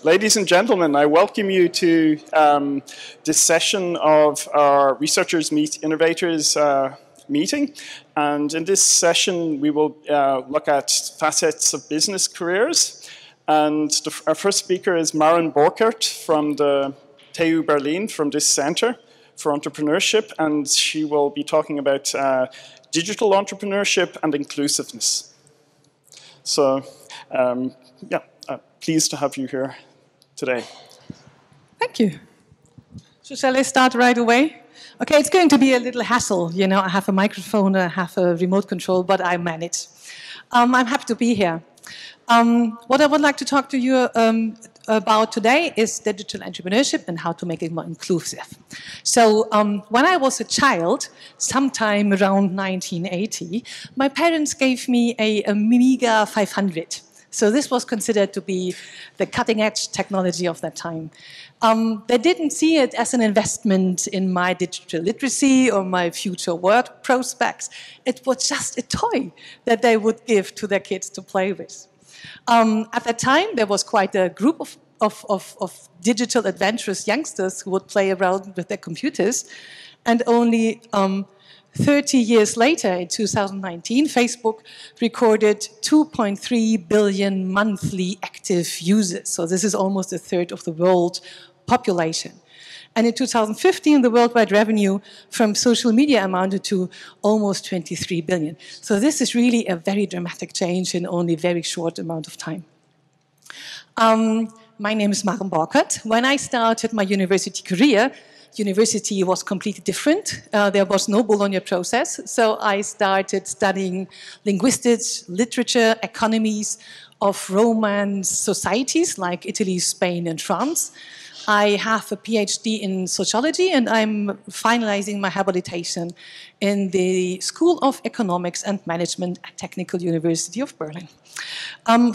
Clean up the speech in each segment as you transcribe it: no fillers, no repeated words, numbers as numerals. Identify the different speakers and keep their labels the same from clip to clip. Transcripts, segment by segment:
Speaker 1: Ladies and gentlemen, I welcome you to this session of our Researchers Meet Innovators meeting. And in this session, we will look at facets of business careers. And our first speaker is Maren Borkert from the TU Berlin, from this Center for Entrepreneurship. And she will be talking about digital entrepreneurship and inclusiveness. So, pleased to have you here today.
Speaker 2: Thank you. So shall I start right away? Okay, it's going to be a little hassle. You know, I have a microphone, I have a remote control, but I manage. I'm happy to be here. What I would like to talk to you about today is digital entrepreneurship and how to make it more inclusive. So when I was a child, sometime around 1980, my parents gave me a Amiga 500. So this was considered to be the cutting-edge technology of that time. They didn't see it as an investment in my digital literacy or my future work prospects. It was just a toy that they would give to their kids to play with. At that time, there was quite a group of digital adventurous youngsters who would play around with their computers. And only 30 years later, in 2019, Facebook recorded 2.3 billion monthly active users. So this is almost a third of the world population. And in 2015, the worldwide revenue from social media amounted to almost 23 billion. So this is really a very dramatic change in only a very short amount of time. My name is Maren Borkert. When I started my university career, university was completely different. There was no Bologna process. So I started studying linguistics, literature, economies of Romance societies like Italy, Spain, and France. I have a PhD in sociology, and I'm finalizing my habilitation in the School of Economics and Management at Technical University of Berlin.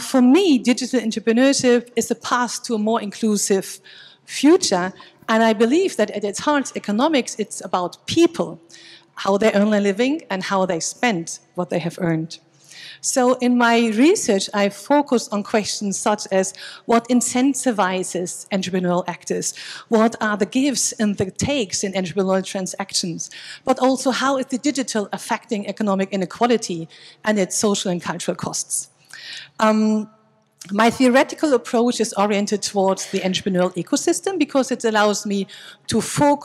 Speaker 2: For me, digital entrepreneurship is a path to a more inclusive future. And I believe that at its heart, economics, it's about people, how they earn a living and how they spend what they have earned. So in my research, I focus on questions such as what incentivizes entrepreneurial actors, what are the gives and the takes in entrepreneurial transactions, but also how is the digital affecting economic inequality and its social and cultural costs. My theoretical approach is oriented towards the entrepreneurial ecosystem because it allows me to zoom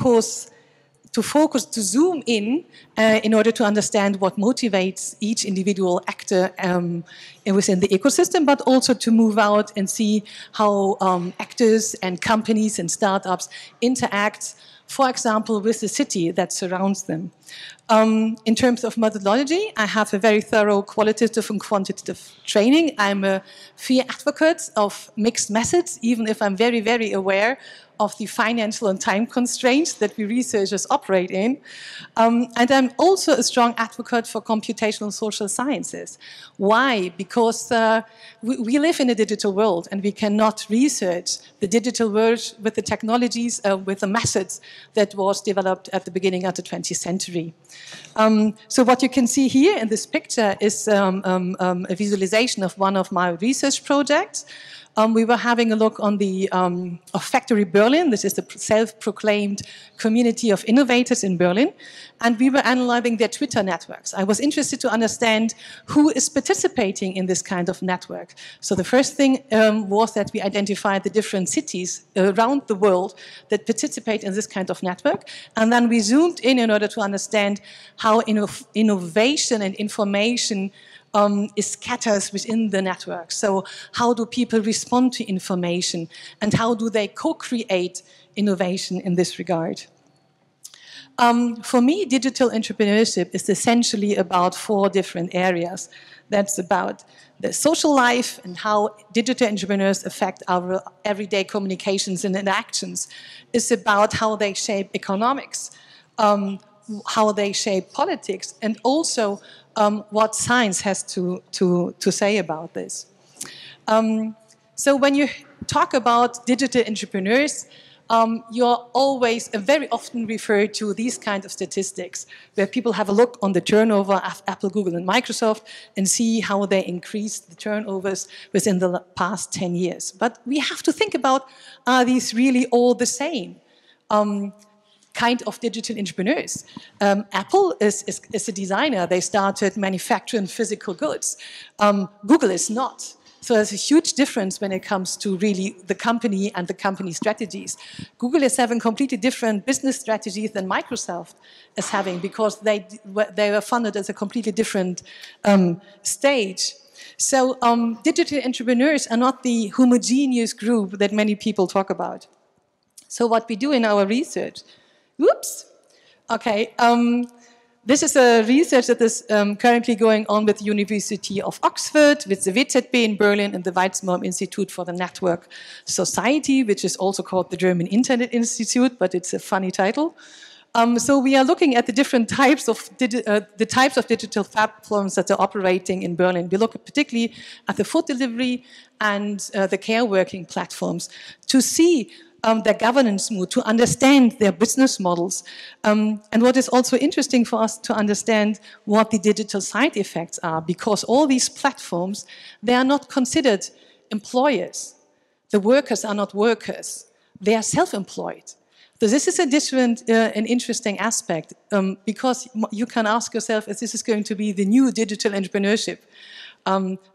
Speaker 2: in order to understand what motivates each individual actor within the ecosystem, but also to move out and see how actors and companies and startups interact, for example, with the city that surrounds them. In terms of methodology, I have a very thorough qualitative and quantitative training. I'm a fair advocate of mixed methods, even if I'm very, very aware of the financial and time constraints that we researchers operate in. And I'm also a strong advocate for computational social sciences. Why? Because we live in a digital world and we cannot research the digital world with the technologies, with the methods that was developed at the beginning of the 20th century. So what you can see here in this picture is a visualization of one of my research projects. We were having a look on the Factory Berlin. This is the self-proclaimed community of innovators in Berlin. And we were analyzing their Twitter networks. I was interested to understand who is participating in this kind of network. So the first thing was that we identified the different cities around the world that participate in this kind of network. And then we zoomed in order to understand how innovation and information is scattered within the network. So how do people respond to information and how do they co-create innovation in this regard? For me, digital entrepreneurship is essentially about 4 different areas. That's about the social life and how digital entrepreneurs affect our everyday communications and interactions. It's about how they shape economics, how they shape politics, and also what science has to say about this. So when you talk about digital entrepreneurs, you're always very often referred to these kind of statistics, where people have a look on the turnover of Apple, Google, and Microsoft and see how they increased the turnovers within the past 10 years. But we have to think about, are these really all the same kind of digital entrepreneurs? Apple is a designer. They started manufacturing physical goods. Google is not. So there's a huge difference when it comes to really the company and the company strategies. Google is having completely different business strategies than Microsoft is having, because they were funded at a completely different stage. So digital entrepreneurs are not the homogeneous group that many people talk about. So what we do in our research, this is a research that is currently going on with the University of Oxford, with the WZB in Berlin, and the Weizmann Institute for the Network Society, which is also called the German Internet Institute, but it's a funny title. So we are looking at the different types of digital platforms that are operating in Berlin. We look particularly at the food delivery and the care working platforms to see their governance mood, to understand their business models. And what is also interesting for us to understand what the digital side effects are, because all these platforms, they are not considered employers. The workers are not workers. They are self-employed. So this is a different and interesting aspect, because you can ask yourself if this is going to be the new digital entrepreneurship.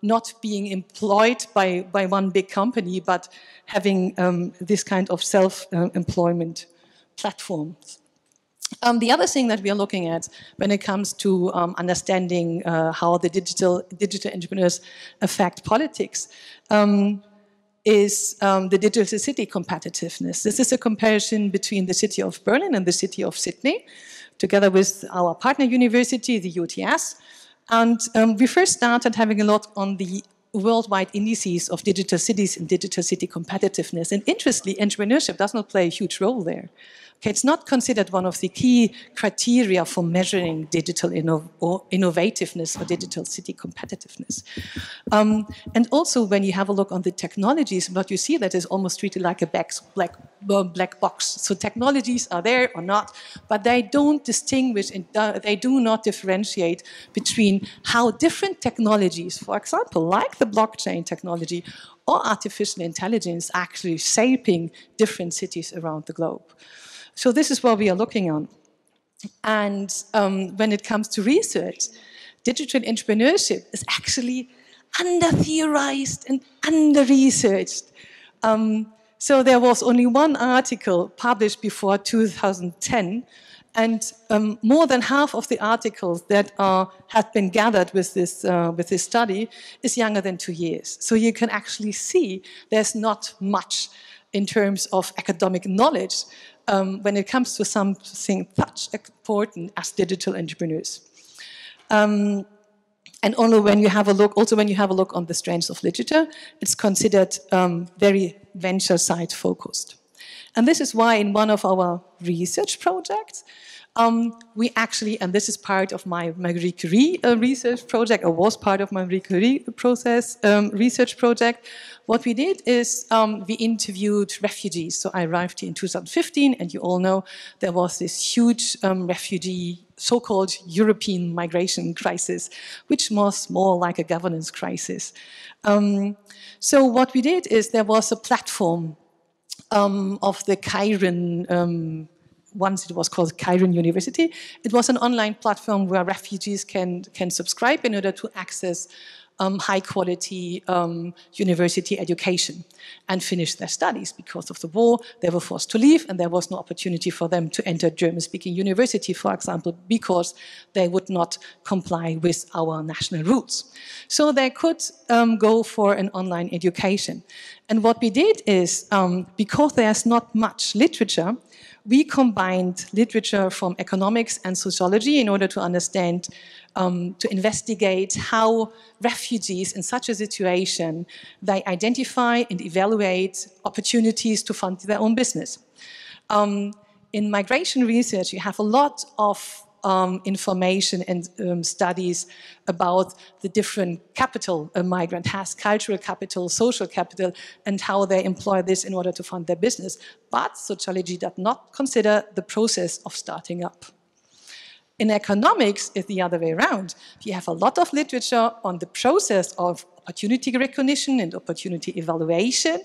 Speaker 2: Not being employed by one big company, but having this kind of self-employment platforms. The other thing that we are looking at when it comes to understanding how the digital entrepreneurs affect politics is the digital city competitiveness. This is a comparison between the city of Berlin and the city of Sydney, together with our partner university, the UTS. And we first started having a look on the worldwide indices of digital cities and digital city competitiveness. And interestingly, entrepreneurship does not play a huge role there. Okay, it's not considered one of the key criteria for measuring digital innovativeness or digital city competitiveness. And also, when you have a look on the technologies, what you see that is almost treated like a black box. So technologies are there or not, but they don't distinguish and they do not differentiate between how different technologies, for example, like the blockchain technology or artificial intelligence, actually shaping different cities around the globe. So this is what we are looking on. And when it comes to research, digital entrepreneurship is actually under-theorized and under-researched. So there was only one article published before 2010, and more than half of the articles that have been gathered with this study is younger than 2 years. So you can actually see there's not much in terms of academic knowledge when it comes to something such important as digital entrepreneurs. And only when you have a look, also when you have a look on the strengths of literature, it's considered very venture side focused. And this is why in one of our research projects, we actually, and this is part of my Marie Curie research project, or was part of my Marie Curie research project. What we did is we interviewed refugees. So I arrived here in 2015, and you all know there was this huge refugee, so-called European migration crisis, which was more like a governance crisis. So what we did is there was a platform of the Chiron, once it was called Chiron University. It was an online platform where refugees can subscribe in order to access high-quality university education and finish their studies. Because of the war, they were forced to leave, and there was no opportunity for them to enter German-speaking university, for example, because they would not comply with our national rules. So they could go for an online education. And what we did is, because there's not much literature, we combined literature from economics and sociology in order to understand, to investigate how refugees in such a situation, they identify and evaluate opportunities to fund their own business. In migration research, you have a lot of information and studies about the different capital a migrant has, cultural capital, social capital, and how they employ this in order to fund their business. But sociology does not consider the process of starting up. In economics, it's the other way around. You have a lot of literature on the process of opportunity recognition and opportunity evaluation,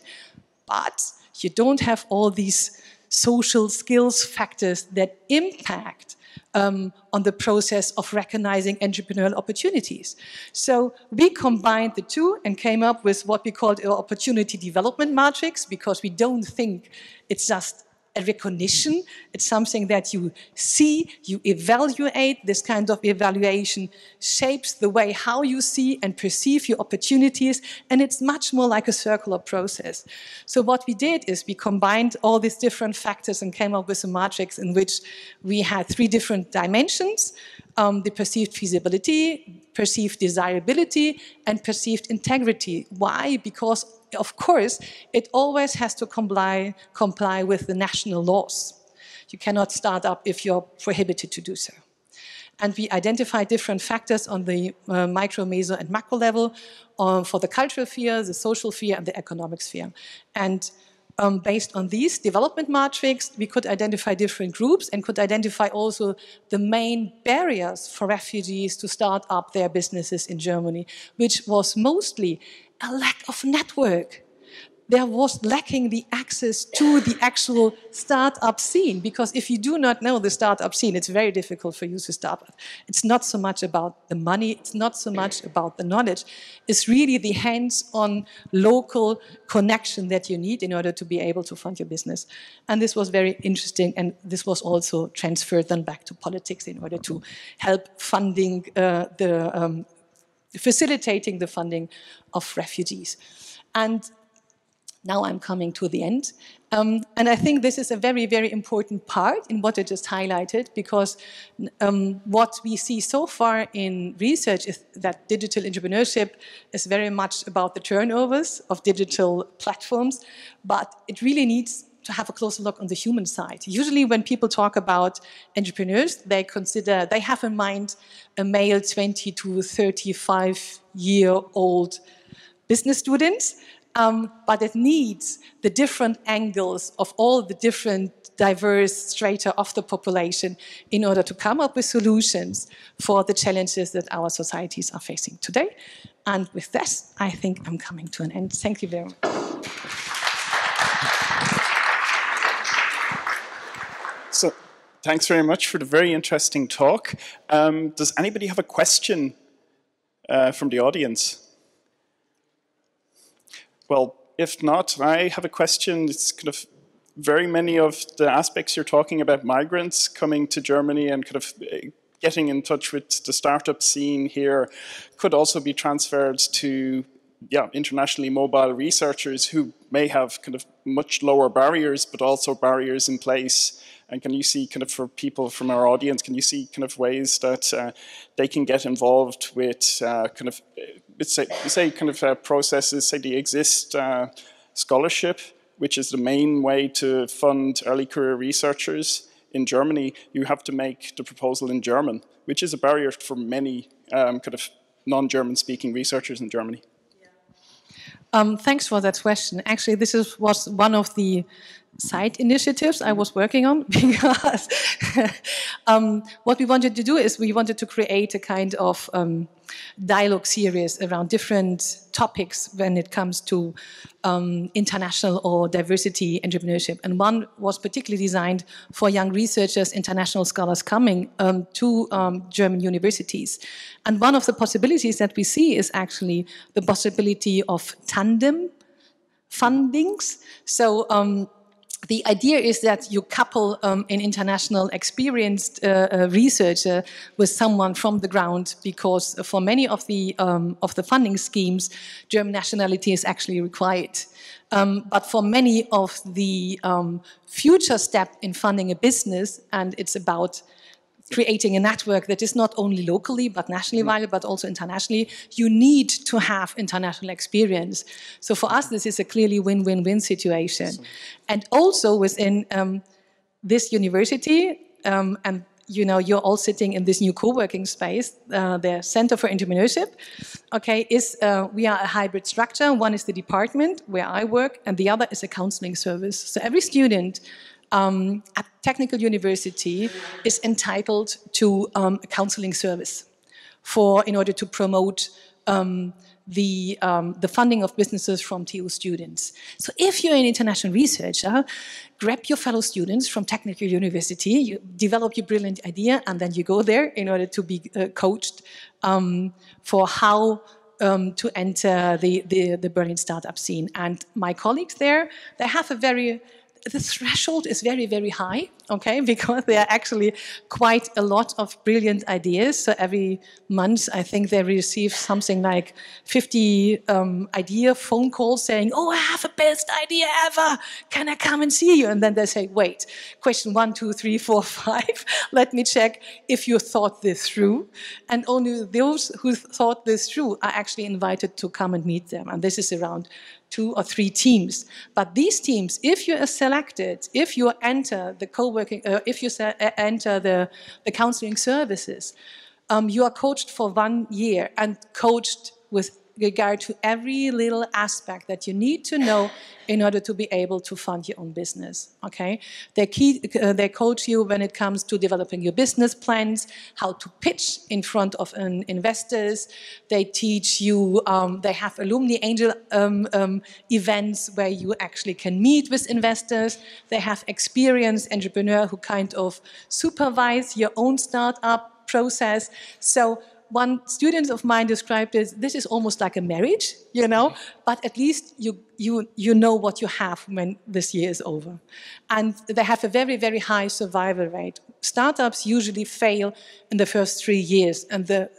Speaker 2: but you don't have all these social skills factors that impact on the process of recognizing entrepreneurial opportunities. So we combined the two and came up with what we called our opportunity development matrix, because we don't think it's just a recognition. It's something that you see, you evaluate. This kind of evaluation shapes the way how you see and perceive your opportunities, and it's much more like a circular process. So what we did is we combined all these different factors and came up with a matrix in which we had 3 different dimensions: the perceived feasibility, perceived desirability, and perceived integrity. Why? Because of course, it always has to comply with the national laws. You cannot start up if you're prohibited to do so. And we identify different factors on the micro, meso, and macro level for the cultural sphere, the social sphere, and the economic sphere. And based on these development matrix, we could identify different groups and could identify also the main barriers for refugees to start up their businesses in Germany, which was mostly a lack of network. There was lacking the access to the actual startup scene, because if you do not know the startup scene, it's very difficult for you to start up. It's not so much about the money, it's not so much about the knowledge. It's really the hands-on local connection that you need in order to be able to fund your business. And this was very interesting, and this was also transferred then back to politics in order to help funding facilitating the funding of refugees. And now I'm coming to the end. And I think this is a very, very important part in what I just highlighted, because what we see so far in research is that digital entrepreneurship is very much about the turnovers of digital platforms, but it really needs to have a closer look on the human side. Usually when people talk about entrepreneurs, they have in mind a male 20 to 35-year-old business student, but it needs the different angles of all the different diverse strata of the population in order to come up with solutions for the challenges that our societies are facing today. And with this, I think I'm coming to an end. Thank you very much.
Speaker 1: So, thanks very much for the very interesting talk. Does anybody have a question from the audience? Well, if not, I have a question. It's kind of very many of the aspects you're talking about, migrants coming to Germany and kind of getting in touch with the startup scene here, could also be transferred to internationally mobile researchers who may have kind of much lower barriers, but also barriers in place. And can you see kind of for people from our audience, can you see kind of ways that they can get involved with kind of, say kind of processes, say the Exist scholarship, which is the main way to fund early career researchers in Germany. You have to make the proposal in German, which is a barrier for many kind of non-German speaking researchers in Germany.
Speaker 2: Thanks for that question. Actually, this was one of the side initiatives I was working on, because what we wanted to do is we wanted to create a kind of dialogue series around different topics when it comes to international or diversity entrepreneurship. And one was particularly designed for young researchers, international scholars coming to German universities. And one of the possibilities that we see is actually the possibility of tandem fundings. So the idea is that you couple an international experienced researcher with someone from the ground, because for many of the funding schemes, German nationality is actually required. But for many of the future step in funding a business, and it's about creating a network that is not only locally but nationally viable, but also internationally, you need to have international experience. So for us, this is a clearly win-win-win situation. Awesome. And also within this university, and you know, you're all sitting in this new co-working space, the Center for Entrepreneurship, okay, we are a hybrid structure. One is the department where I work, and the other is a counseling service. So every student at technical university is entitled to a counseling service in order to promote the funding of businesses from TU students. So if you're an international researcher, grab your fellow students from technical university, you develop your brilliant idea, and then you go there in order to be coached for how to enter the Berlin startup scene. And my colleagues there, they have the threshold is very, very high, okay, because there are actually quite a lot of brilliant ideas. So every month, I think they receive something like 50 idea phone calls saying, oh, I have the best idea ever. Can I come and see you? And then they say, wait, question 1, 2, 3, 4, 5. Let me check if you thought this through. And only those who thought this through are actually invited to come and meet them. And this is around 2 or 3 teams. But these teams, if you are selected, if you enter the co-working, if you enter the counseling services, you are coached for 1 year and coached with regard to every little aspect that you need to know in order to be able to fund your own business, okay? They coach you when it comes to developing your business plans, how to pitch in front of investors. They teach you, they have alumni angel events where you actually can meet with investors. They have experienced entrepreneurs who kind of supervise your own startup process. So one student of mine described it, this is almost like a marriage, you know, but at least you know what you have when this year is over. And they have a very, very high survival rate. Startups usually fail in the first 3 years, and the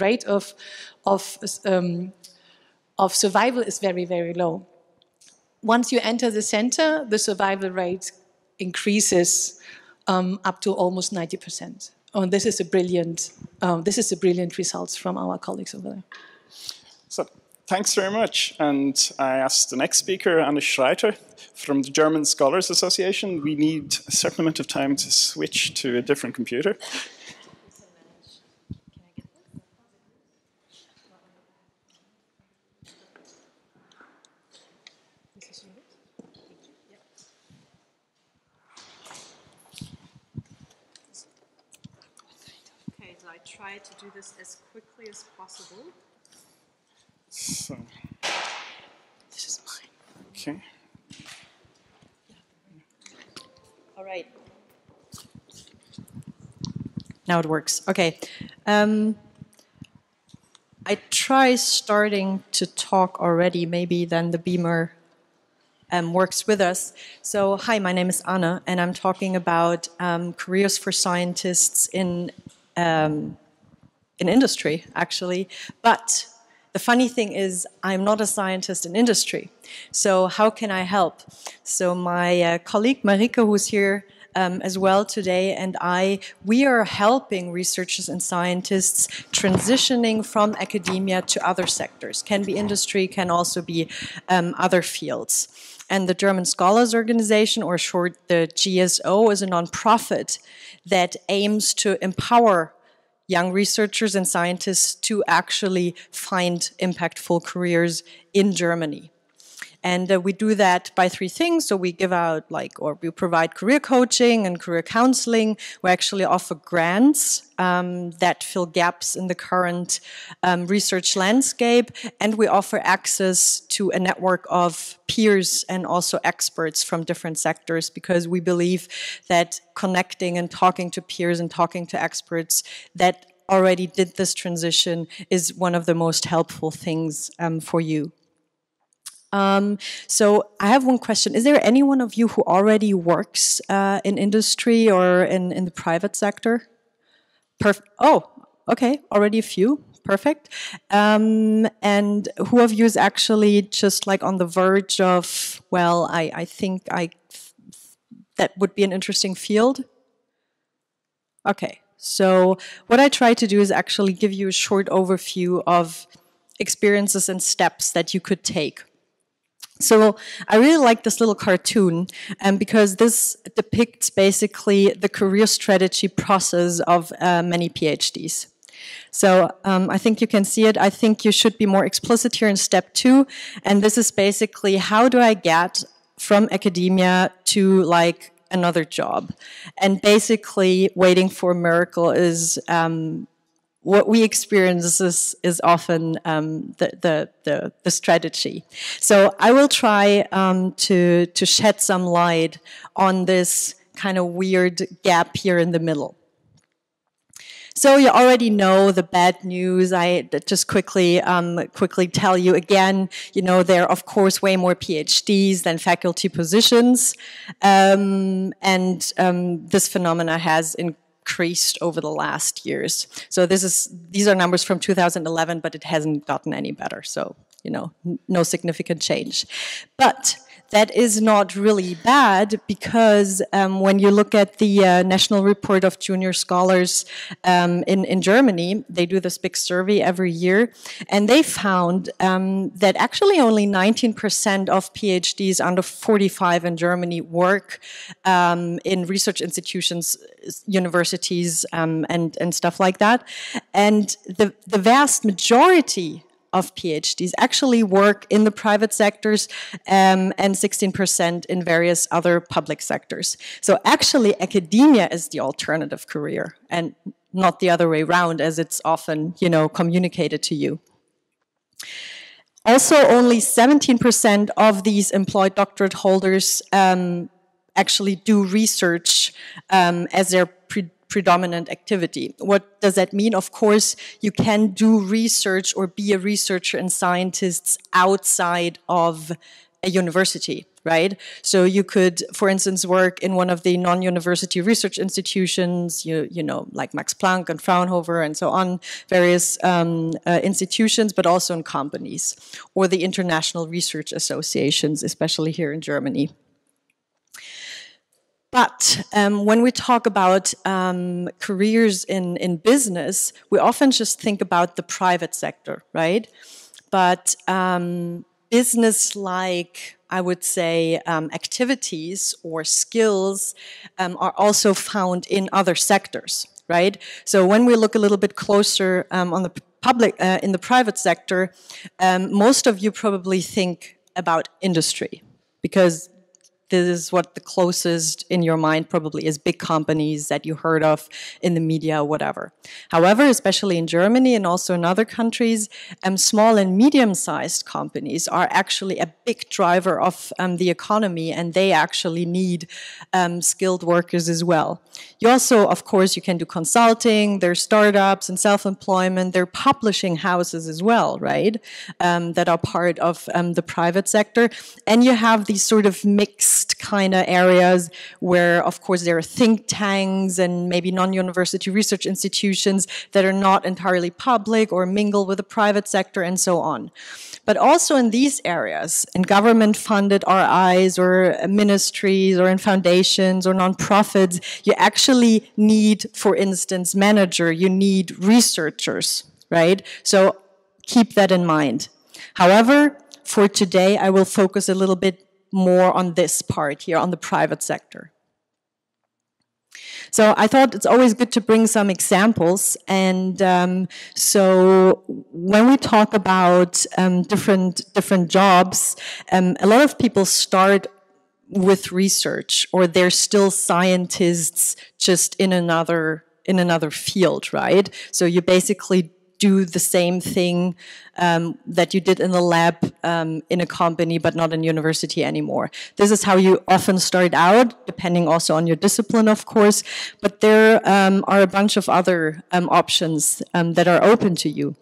Speaker 2: rate of survival is very, very low. Once you enter the center, the survival rate increases up to almost 90%. And this is a brilliant results from our colleagues over there.
Speaker 1: So thanks very much. And I asked the next speaker, Anna Schreiter, from the German Scholars Association. We need a certain amount of time to switch to a different computer.
Speaker 3: Try to do this as quickly as possible.
Speaker 1: So,
Speaker 2: this is mine.
Speaker 1: Okay.
Speaker 3: All right. Now it works. Okay. I try starting to talk already. Maybe then the beamer works with us. So, hi, my name is Anna, and I'm talking about careers for scientists in industry, actually. But the funny thing is, I'm not a scientist in industry. So how can I help? So my colleague Marike, who's here as well today, and we are helping researchers and scientists transitioning from academia to other sectors. Can be industry, can also be other fields. And the German Scholars Organization, or short the GSO, is a nonprofit that aims to empower young researchers and scientists to actually find impactful careers in Germany. And we do that by 3 things. So we give out we provide career coaching and career counseling. We actually offer grants that fill gaps in the current research landscape. And we offer access to a network of peers and also experts from different sectors, because we believe that connecting and talking to peers and talking to experts that already did this transition is one of the most helpful things for you. So I have one question. Is there anyone of you who already works in industry or in the private sector? Oh, okay, already a few. Perfect. And who of you is actually just like on the verge of, well, I think that would be an interesting field? Okay, so what I try to do is actually give you a short overview of experiences and steps that you could take. So I really like this little cartoon because this depicts basically the career strategy process of many PhDs. So I think you can see it. I think you should be more explicit here in step 2. And this is basically, how do I get from academia to like another job? And basically waiting for a miracle is what we experience is often the strategy. So I will try to shed some light on this kind of weird gap here in the middle. So you already know the bad news. I just quickly tell you again, you know, there are of course way more PhDs than faculty positions. This phenomena has increased over the last years. So these are numbers from 2011, but it hasn't gotten any better. So, you know, no significant change. But that is not really bad because when you look at the National Report of Junior Scholars in Germany, they do this big survey every year, and they found that actually only 19% of PhDs under 45 in Germany work in research institutions, universities, and stuff like that. And the vast majority of PhDs actually work in the private sectors and 16% in various other public sectors. So actually academia is the alternative career and not the other way around as it's often, you know, communicated to you. Also, only 17% of these employed doctorate holders actually do research as their predominant activity. What does that mean? Of course, you can do research or be a researcher and scientist outside of a university, right? So you could, for instance, work in one of the non-university research institutions, you know, like Max Planck and Fraunhofer and so on, various institutions, but also in companies or the international research associations, especially here in Germany. But when we talk about careers in business, we often just think about the private sector, right? But business-like, I would say, activities or skills are also found in other sectors, right? So when we look a little bit closer on the public, in the private sector, most of you probably think about industry because this is what the closest in your mind probably is, big companies that you heard of in the media or whatever. However, especially in Germany and also in other countries, small and medium-sized companies are actually a big driver of the economy, and they actually need skilled workers as well. You also, of course, you can do consulting, there's startups and self-employment, there are publishing houses as well, right, that are part of the private sector. And you have these sort of mixed kind of areas where, of course, there are think tanks and maybe non-university research institutions that are not entirely public or mingle with the private sector and so on. But also in these areas, in government-funded RIs or ministries or in foundations or nonprofits, you actually need, for instance, manager, you need researchers, right? So keep that in mind. However, for today, I will focus a little bit more on this part here, on the private sector. So I thought it's always good to bring some examples. And so when we talk about different jobs, a lot of people start with research, or they're still scientists just in another field, right? So you basically do the same thing that you did in the lab in a company, but not in university anymore. This is how you often start out, depending also on your discipline, of course. But there are a bunch of other options that are open to you.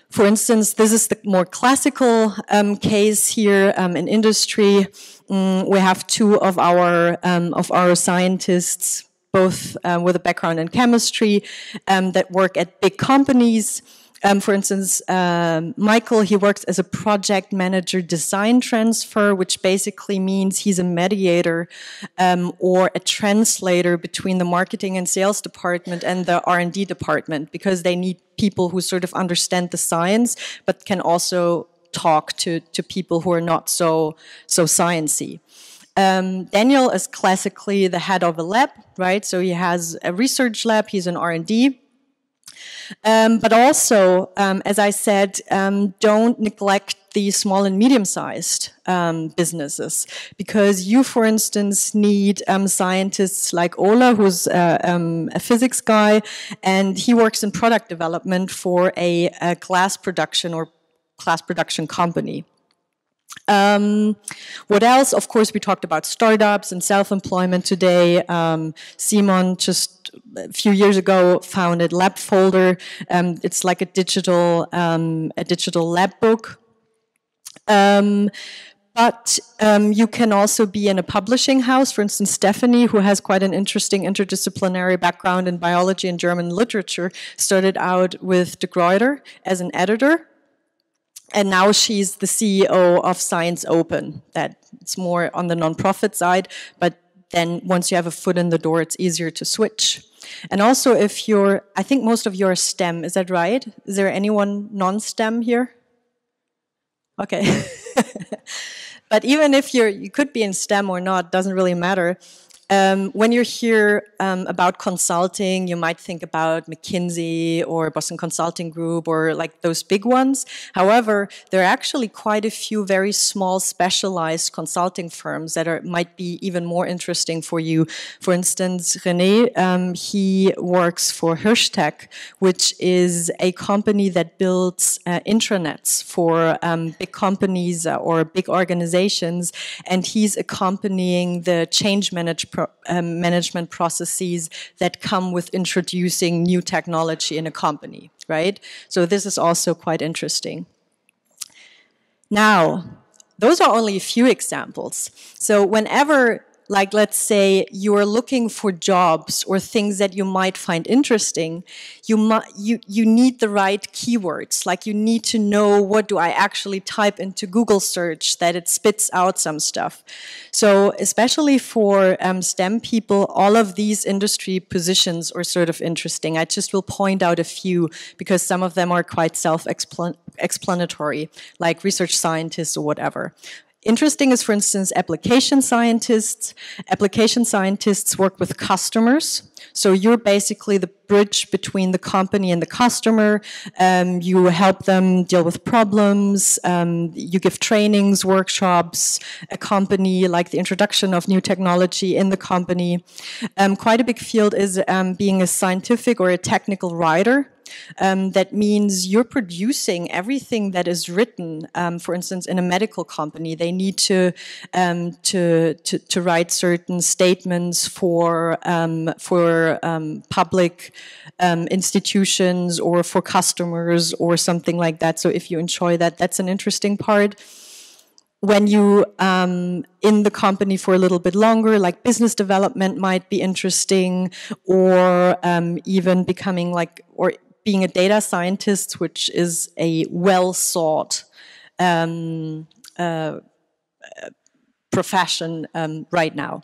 Speaker 3: For instance, this is the more classical case here in industry. We have two of our scientists, both with a background in chemistry, that work at big companies. For instance, Michael, he works as a project manager design transfer, which basically means he's a mediator or a translator between the marketing and sales department and the R&D department, because they need people who sort of understand the science, but can also talk to people who are not so sciencey. Daniel is classically the head of a lab, right? So he has a research lab, he's an R&D. But also, as I said, don't neglect the small and medium-sized businesses, because you, for instance, need scientists like Ola, who's a physics guy, and he works in product development for a glass production company. What else? Of course, we talked about startups and self-employment today. Simon just a few years ago founded LabFolder. It's like a digital lab book. But you can also be in a publishing house. For instance, Stephanie, who has quite an interesting interdisciplinary background in biology and German literature, started out with De Gruyter as an editor. And now she's the CEO of Science Open. That's more on the nonprofit side, but then once you have a foot in the door, it's easier to switch. And also if I think most of you are STEM, is that right? Is there anyone non-STEM here? Okay. But even if you could be in STEM or not, doesn't really matter. When you're here about consulting, you might think about McKinsey or Boston Consulting Group or like those big ones. However, there are actually quite a few very small specialized consulting firms that might be even more interesting for you. For instance, René, he works for HirschTech, which is a company that builds intranets for big companies or big organizations, and he's accompanying the change management processes that come with introducing new technology in a company, right? So this is also quite interesting. Now, those are only a few examples. So whenever, like, let's say you are looking for jobs or things that you might find interesting, you need the right keywords. Like, you need to know, what do I actually type into Google search that it spits out some stuff. So especially for STEM people, all of these industry positions are sort of interesting. I just will point out a few because some of them are quite self-explanatory, like research scientists or whatever. Interesting is, for instance, application scientists. Application scientists work with customers. So you're basically the bridge between the company and the customer. You help them deal with problems. You give trainings, workshops, accompany like the introduction of new technology in the company. Quite a big field is being a scientific or a technical writer. That means you're producing everything that is written. For instance, in a medical company, they need to write certain statements for public institutions or for customers or something like that. So if you enjoy that, that's an interesting part. When you in the company for a little bit longer, like business development might be interesting, or even becoming like, or being a data scientist, which is a well-sought profession right now.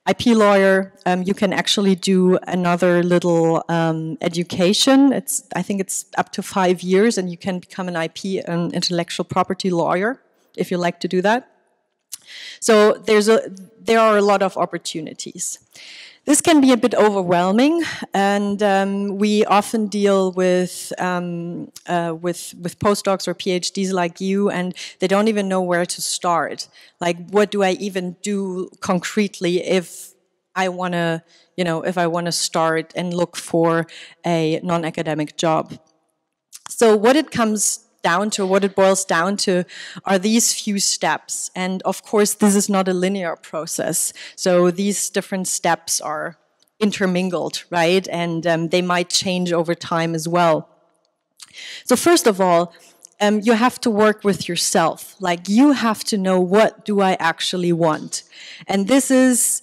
Speaker 3: IP lawyer, you can actually do another little education. I think it's up to 5 years, and you can become an IP, an intellectual property lawyer, if you like to do that. So there are a lot of opportunities. This can be a bit overwhelming, and we often deal with postdocs or PhDs like you, and they don't even know where to start. Like, what do I even do concretely if I want to, if I want to start and look for a non-academic job? So what it comes down to, what it boils down to, are these few steps. And of course, this is not a linear process. So these different steps are intermingled, right? And they might change over time as well. So first of all, you have to work with yourself. Like, you have to know, what do I actually want? And this is,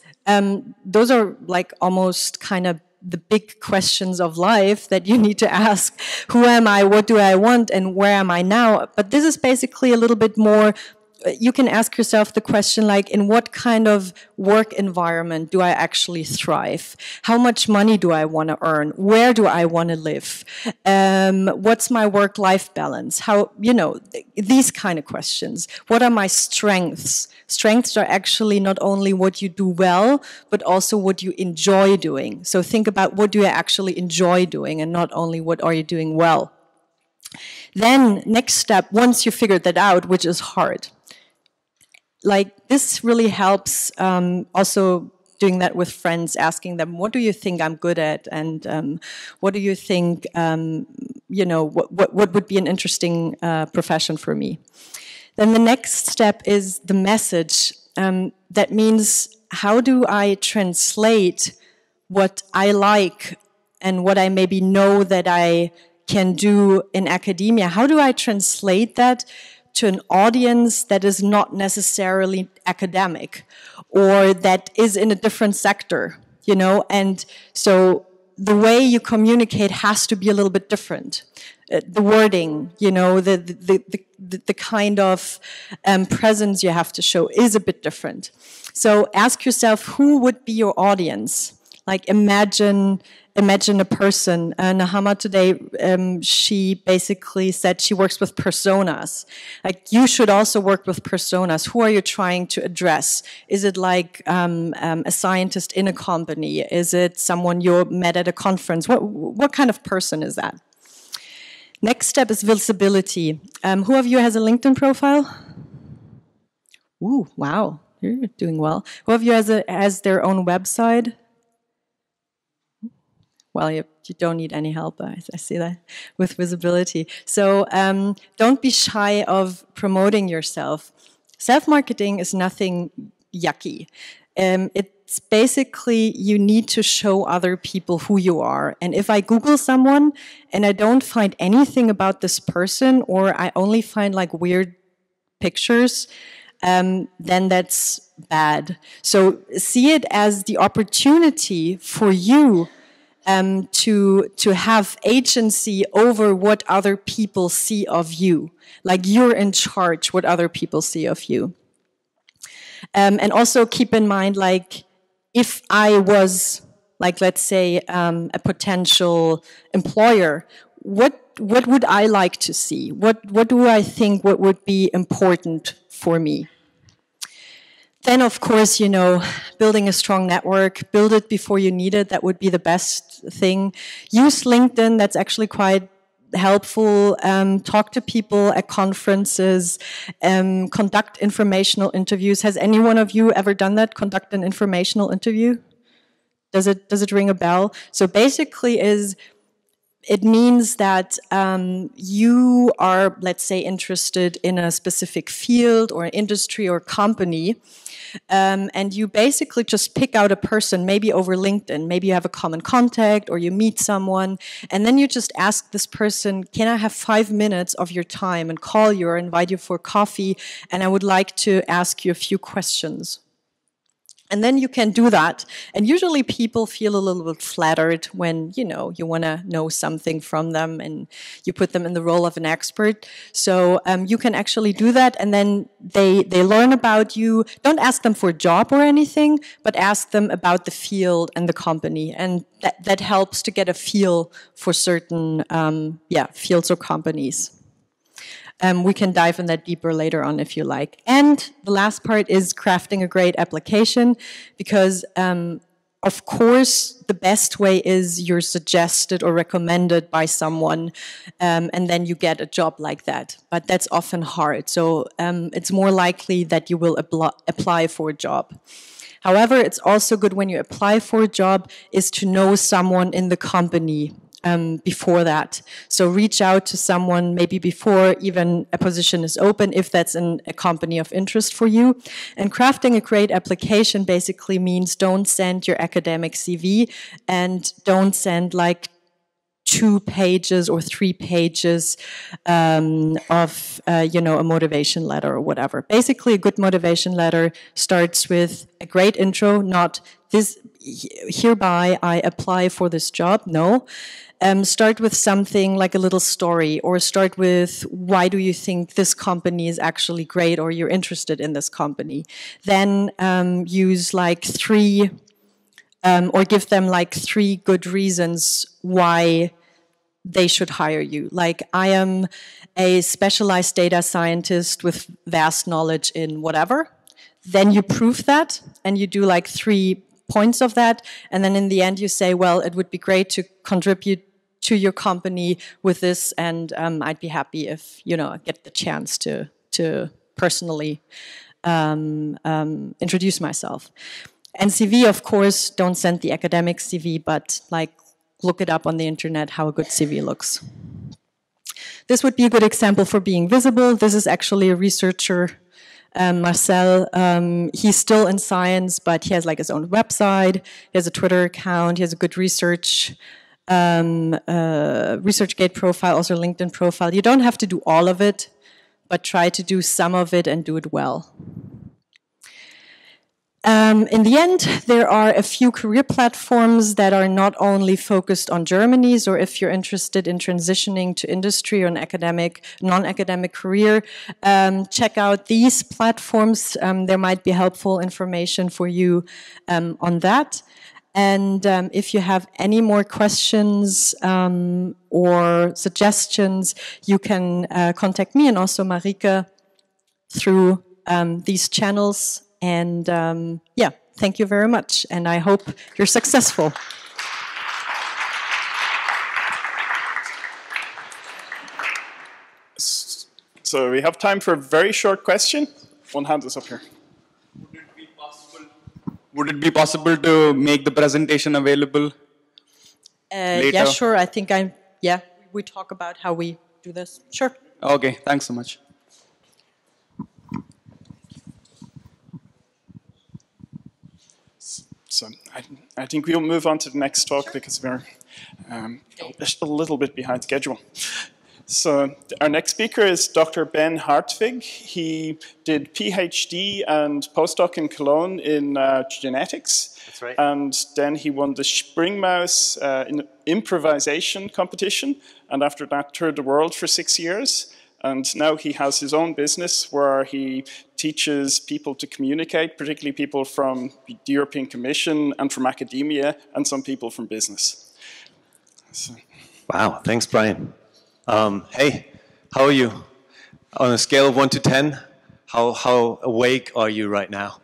Speaker 3: those are like almost kind of the big questions of life that you need to ask. Who am I? What do I want? And where am I now? But this is basically a little bit more you can ask yourself the question, like, in what kind of work environment do I actually thrive? How much money do I want to earn? Where do I want to live? What's my work-life balance? How, you know, these kind of questions. What are my strengths? Strengths are actually not only what you do well, but also what you enjoy doing. So think about what do you actually enjoy doing and not only what are you doing well. Then next step, once you figured that out, which is hard, like this really helps also doing that with friends, asking them, what do you think I'm good at? And what do you think, you know, what would be an interesting profession for me? Then the next step is the message. That means, how do I translate what I like and what I maybe know that I can do in academia? How do I translate that to an audience that is not necessarily academic or that is in a different sector, you know? And so the way you communicate has to be a little bit different. The wording, you know, the kind of presence you have to show is a bit different. So ask yourself, who would be your audience? Like imagine a person. Nahama today, she basically said she works with personas. Like you should also work with personas. Who are you trying to address? Is it like a scientist in a company? Is it someone you met at a conference? What kind of person is that? Next step is visibility. Who of you has a LinkedIn profile? Ooh, wow, you're doing well. Who of you has their own website? Well, you don't need any help, I see that, with visibility. So don't be shy of promoting yourself. Self-marketing is nothing yucky. It's basically you need to show other people who you are. And if I Google someone and I don't find anything about this person, or I only find like weird pictures, then that's bad. So see it as the opportunity for you to have agency over what other people see of you. Like you're in charge what other people see of you. And also keep in mind, like, if I was, like, let's say, a potential employer, what would I like to see? What do I think what would be important for me? Then, of course, you know, building a strong network, build it before you need it. That would be the best thing. Use LinkedIn. That's actually quite helpful. Talk to people at conferences. Conduct informational interviews. Has any one of you ever done that? Conduct an informational interview? Does it ring a bell? So basically it means that you are, let's say, interested in a specific field or industry or company, and you basically just pick out a person, maybe over LinkedIn, maybe you have a common contact or you meet someone, and then you just ask this person, can I have 5 minutes of your time, and call you or invite you for coffee, and I would like to ask you a few questions. And then you can do that. And usually people feel a little bit flattered when, you know, you want to know something from them and you put them in the role of an expert. So you can actually do that, and then they learn about you. Don't ask them for a job or anything, but ask them about the field and the company. And that helps to get a feel for certain fields or companies. We can dive in that deeper later on if you like. And the last part is crafting a great application, because of course the best way is you're suggested or recommended by someone, and then you get a job like that. But that's often hard. So it's more likely that you will apply for a job. However, it's also good when you apply for a job is to know someone in the company before that. So reach out to someone maybe before even a position is open, if that's in a company of interest for you. And crafting a great application basically means don't send your academic CV and don't send like 2 pages or 3 pages of, you know, a motivation letter or whatever. Basically, a good motivation letter starts with a great intro, not this, hereby I apply for this job, no. Start with something like a little story, or start with why do you think this company is actually great, or you're interested in this company. Then use like 3, or give them like 3 good reasons why they should hire you. Like, I am a specialized data scientist with vast knowledge in whatever. Then you prove that, and you do like 3 points of that, and then in the end you say, well, it would be great to contribute to your company with this, and I'd be happy if, you know, I get the chance to personally introduce myself. And CV, of course, don't send the academic CV, but like look it up on the internet how a good CV looks. This would be a good example for being visible. This is actually a researcher, Marcel. He's still in science, but he has like his own website, he has a Twitter account, he has a good research ResearchGate profile, also LinkedIn profile. You don't have to do all of it, but try to do some of it and do it well. In the end, there are a few career platforms that are not only focused on Germany's, or if you're interested in transitioning to industry or an academic, non-academic career, check out these platforms. There might be helpful information for you on that. And if you have any more questions or suggestions, you can contact me and also Marike through these channels. And yeah, thank you very much. And I hope you're successful.
Speaker 1: So we have time for a very short question. One hand is up here.
Speaker 4: Would it be possible to make the presentation available later?
Speaker 3: Yeah, sure. I think we talk about how we do this. Sure.
Speaker 4: Okay, thanks so much.
Speaker 1: So I think we'll move on to the next talk because we're a little bit behind schedule. So our next speaker is Dr. Ben Hartwig. He did PhD and postdoc in Cologne in genetics.
Speaker 5: That's right.
Speaker 1: And then he won the Springmaus improvisation competition, and after that toured the world for 6 years. And now he has his own business where he teaches people to communicate, particularly people from the European Commission and from academia, and some people from business. So.
Speaker 5: Wow, thanks, Brian. Hey, how are you? On a scale of 1 to 10, how awake are you right now?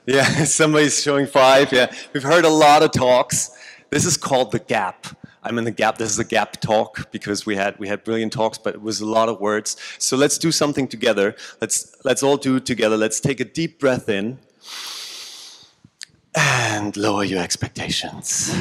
Speaker 5: Yeah, somebody's showing 5. Yeah, we've heard a lot of talks. This is called the gap. I'm in the gap. This is a gap talk because we had brilliant talks, but it was a lot of words. So let's do something together. Let's all do it together. Let's take a deep breath in and lower your expectations.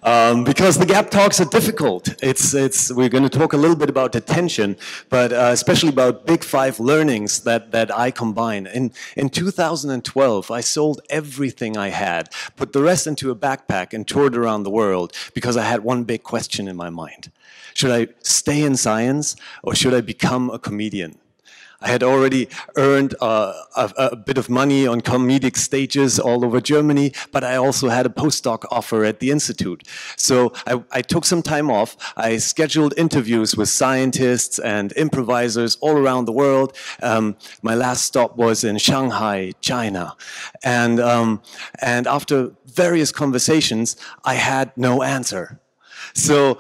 Speaker 5: Because the gap talks are difficult. We're going to talk a little bit about attention, but especially about big 5 learnings that I combine. In 2012, I sold everything I had, put the rest into a backpack and toured around the world because I had one big question in my mind. Should I stay in science or should I become a comedian? I had already earned a bit of money on comedic stages all over Germany, but I also had a postdoc offer at the Institute. So I took some time off. I scheduled interviews with scientists and improvisers all around the world. My last stop was in Shanghai, China. And after various conversations, I had no answer. So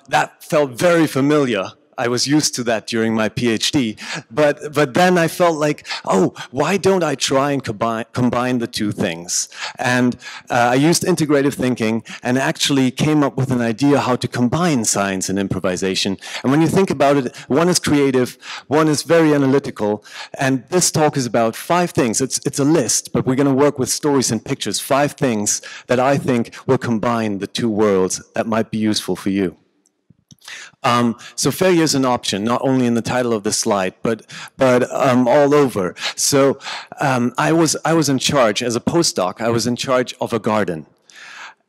Speaker 5: that felt very familiar. I was used to that during my PhD, but then I felt like, oh, why don't I try and combine the two things? And I used integrative thinking and actually came up with an idea how to combine science and improvisation. And when you think about it, one is creative, one is very analytical, and this talk is about 5 things. It's a list, but we're going to work with stories and pictures, 5 things that I think will combine the 2 worlds that might be useful for you. So failure is an option, not only in the title of the slide, but all over. So I was in charge, as a postdoc, I was in charge of a garden.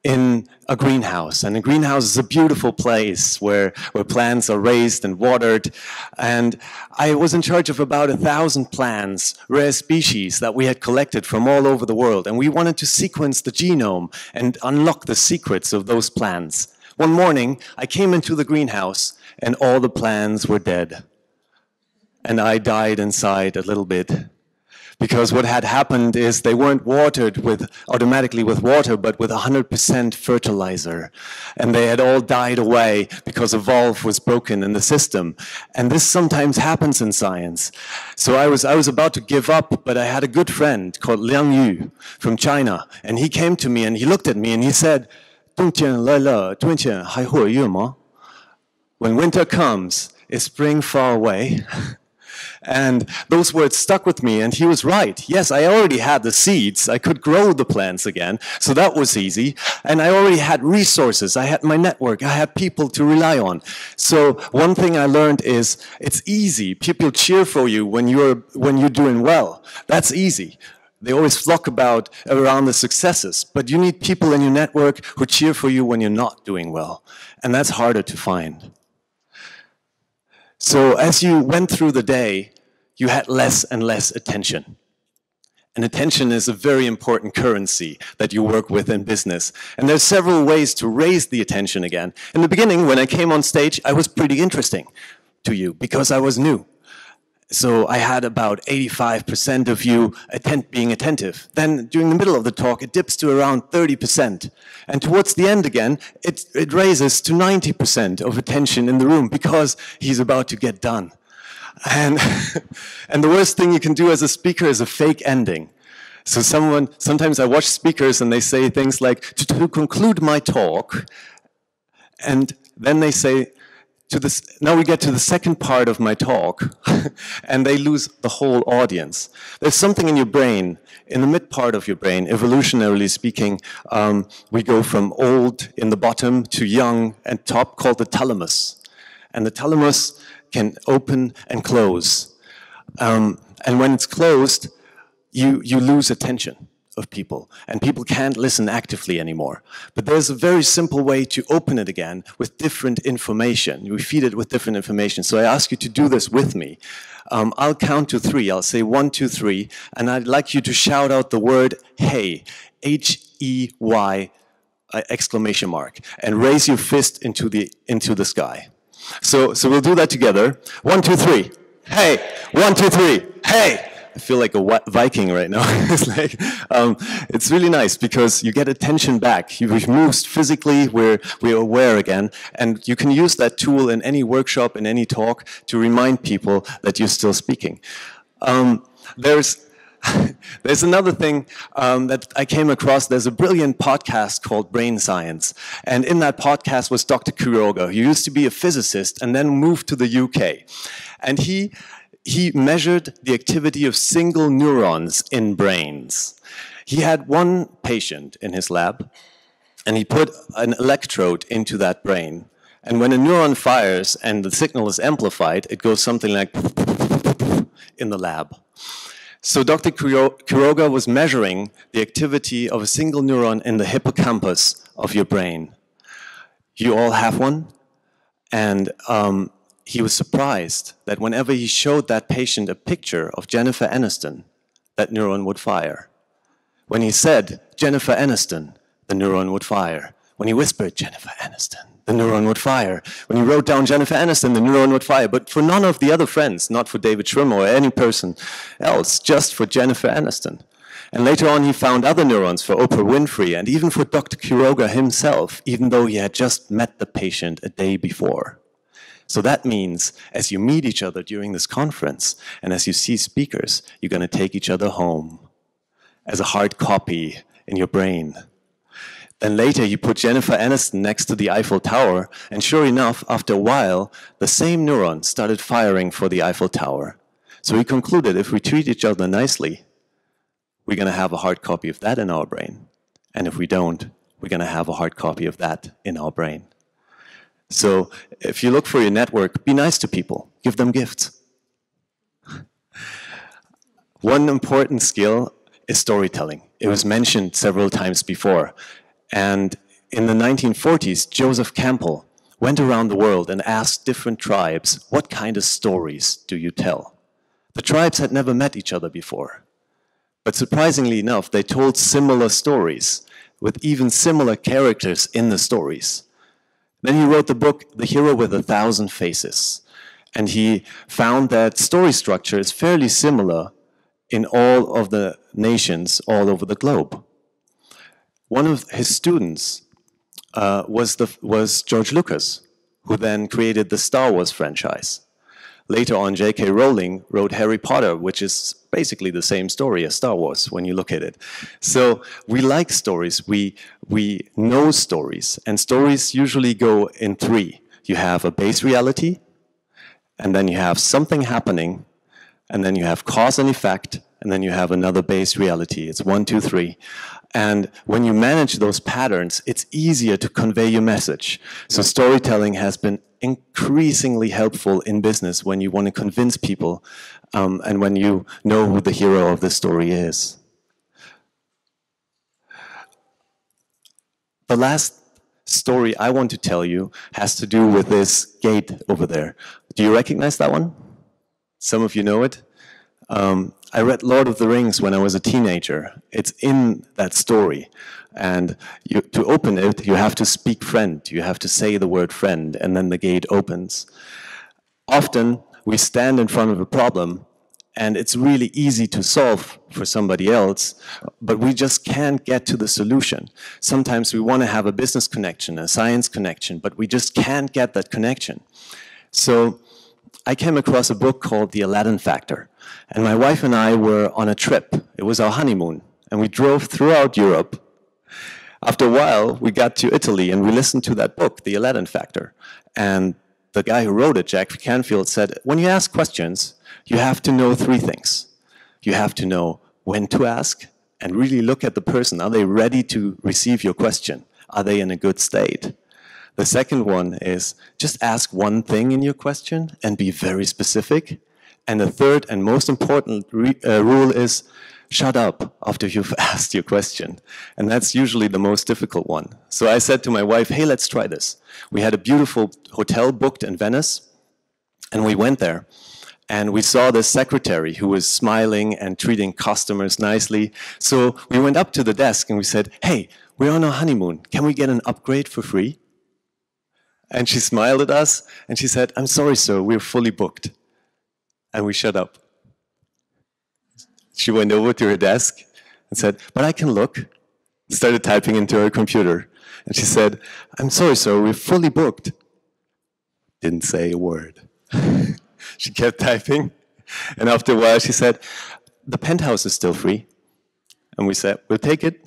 Speaker 5: in a greenhouse. And a greenhouse is a beautiful place where plants are raised and watered. And I was in charge of about 1,000 plants, rare species that we had collected from all over the world. And we wanted to sequence the genome and unlock the secrets of those plants. One morning, I came into the greenhouse and all the plants were dead. And I died inside a little bit. Because what had happened is they weren't watered automatically with water, but with 100% fertilizer. And they had all died away because a valve was broken in the system. And this sometimes happens in science. So I was about to give up, but I had a good friend called Liang Yu from China. And he came to me and he looked at me and he said, 冬天来了，冬天还会有吗? When winter comes, is spring far away? And those words stuck with me, and he was right. Yes, I already had the seeds. I could grow the plants again, so that was easy. And I already had resources. I had my network. I had people to rely on. So one thing I learned is it's easy. People cheer for you when you're doing well. That's easy. They always flock around the successes, but you need people in your network who cheer for you when you're not doing well. And that's harder to find. So as you went through the day, you had less and less attention. And attention is a very important currency that you work with in business. And there's several ways to raise the attention again. In the beginning, when I came on stage, I was pretty interesting to you because I was new. So I had about 85% of you being attentive. Then during the middle of the talk, it dips to around 30%. And towards the end again, it raises to 90% of attention in the room because he's about to get done. And the worst thing you can do as a speaker is a fake ending. So sometimes I watch speakers and they say things like, to conclude my talk, and then they say, now we get to the second part of my talk, and they lose the whole audience. There's something in your brain, in the mid part of your brain, evolutionarily speaking, we go from old in the bottom to young and top, called the thalamus. And the thalamus can open and close. And when it's closed, you lose attention of people, and people can't listen actively anymore. But there's a very simple way to open it again with different information. We feed it with different information. So I ask you to do this with me. I'll count to 3. I'll say 1, 2, 3, and I'd like you to shout out the word hey, H-E-Y, exclamation mark, and raise your fist into the sky. So we'll do that together. 1, 2, 3. Hey. 1, 2, 3. Hey. I feel like a Viking right now. It's really nice because you get attention back. We've moved physically, we're aware again, and you can use that tool in any workshop, in any talk, to remind people that you're still speaking. There's another thing that I came across. There's a brilliant podcast called Brain Science, and in that podcast was Dr. Quiroga, who used to be a physicist and then moved to the UK, and he measured the activity of single neurons in brains. He had one patient in his lab, and he put an electrode into that brain. And when a neuron fires and the signal is amplified, it goes something like in the lab. So Dr. Quiroga was measuring the activity of a single neuron in the hippocampus of your brain. You all have one, and he was surprised that whenever he showed that patient a picture of Jennifer Aniston, that neuron would fire. When he said, Jennifer Aniston, the neuron would fire. When he whispered, Jennifer Aniston, the neuron would fire. When he wrote down Jennifer Aniston, the neuron would fire. But for none of the other friends, not for David Schwimmer or any person else, just for Jennifer Aniston. And later on, he found other neurons for Oprah Winfrey and even for Dr. Quiroga himself, even though he had just met the patient a day before. So that means as you meet each other during this conference and as you see speakers, you're going to take each other home as a hard copy in your brain. Then later you put Jennifer Aniston next to the Eiffel Tower, and sure enough, after a while, the same neuron started firing for the Eiffel Tower. So we concluded if we treat each other nicely, we're going to have a hard copy of that in our brain. And if we don't, we're going to have a hard copy of that in our brain. So if you look for your network, be nice to people. Give them gifts. One important skill is storytelling. It was mentioned several times before. And in the 1940s, Joseph Campbell went around the world and asked different tribes, what kind of stories do you tell? The tribes had never met each other before. But surprisingly enough, they told similar stories with even similar characters in the stories. Then he wrote the book, The Hero with 1,000 Faces. And he found that story structure is fairly similar in all of the nations all over the globe. One of his students was George Lucas, who then created the Star Wars franchise. Later on, J.K. Rowling wrote Harry Potter, which is basically the same story as Star Wars when you look at it. So we like stories, we know stories, and stories usually go in three. You have a base reality, and then you have something happening, and then you have cause and effect, and then you have another base reality. It's 1, 2, 3. And when you manage those patterns, it's easier to convey your message. So storytelling has been increasingly helpful in business when you want to convince people and when you know who the hero of the story is. The last story I want to tell you has to do with this gate over there. Do you recognize that one? Some of you know it. I read Lord of the Rings when I was a teenager. It's in that story. And to open it, you have to speak friend. You have to say the word friend, and then the gate opens. Often, we stand in front of a problem, and it's really easy to solve for somebody else, but we just can't get to the solution. Sometimes we want to have a business connection, a science connection, but we just can't get that connection. So I came across a book called The Aladdin Factor. And my wife and I were on a trip. It was our honeymoon. And we drove throughout Europe. After a while, we got to Italy and we listened to that book, The Aladdin Factor. And the guy who wrote it, Jack Canfield, said, when you ask questions, you have to know three things. You have to know when to ask and really look at the person. Are they ready to receive your question? Are they in a good state? The second one is just ask one thing in your question and be very specific. And the third and most important rule is shut up after you've asked your question. And that's usually the most difficult one. So I said to my wife, hey, let's try this. We had a beautiful hotel booked in Venice, and we went there. And we saw this secretary who was smiling and treating customers nicely. So we went up to the desk and we said, hey, we're on our honeymoon. Can we get an upgrade for free? And she smiled at us and she said, I'm sorry, sir, we're fully booked. And we shut up. She went over to her desk and said, but I can look. Started typing into her computer. And she said, I'm sorry, sir, we're fully booked. Didn't say a word. She kept typing. And after a while, she said, the penthouse is still free. And we said, we'll take it.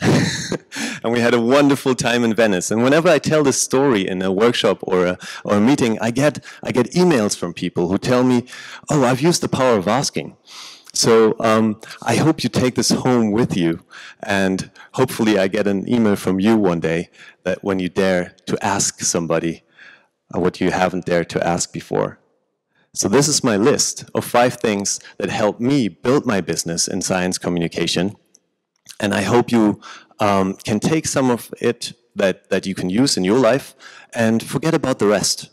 Speaker 5: And we had a wonderful time in Venice. And whenever I tell this story in a workshop or a meeting, I get emails from people who tell me, oh, I've used the power of asking. So I hope you take this home with you. And hopefully I get an email from you one day that when you dare to ask somebody what you haven't dared to ask before. So this is my list of 5 things that helped me build my business in science communication. And I hope you can take some of it that you can use in your life and forget about the rest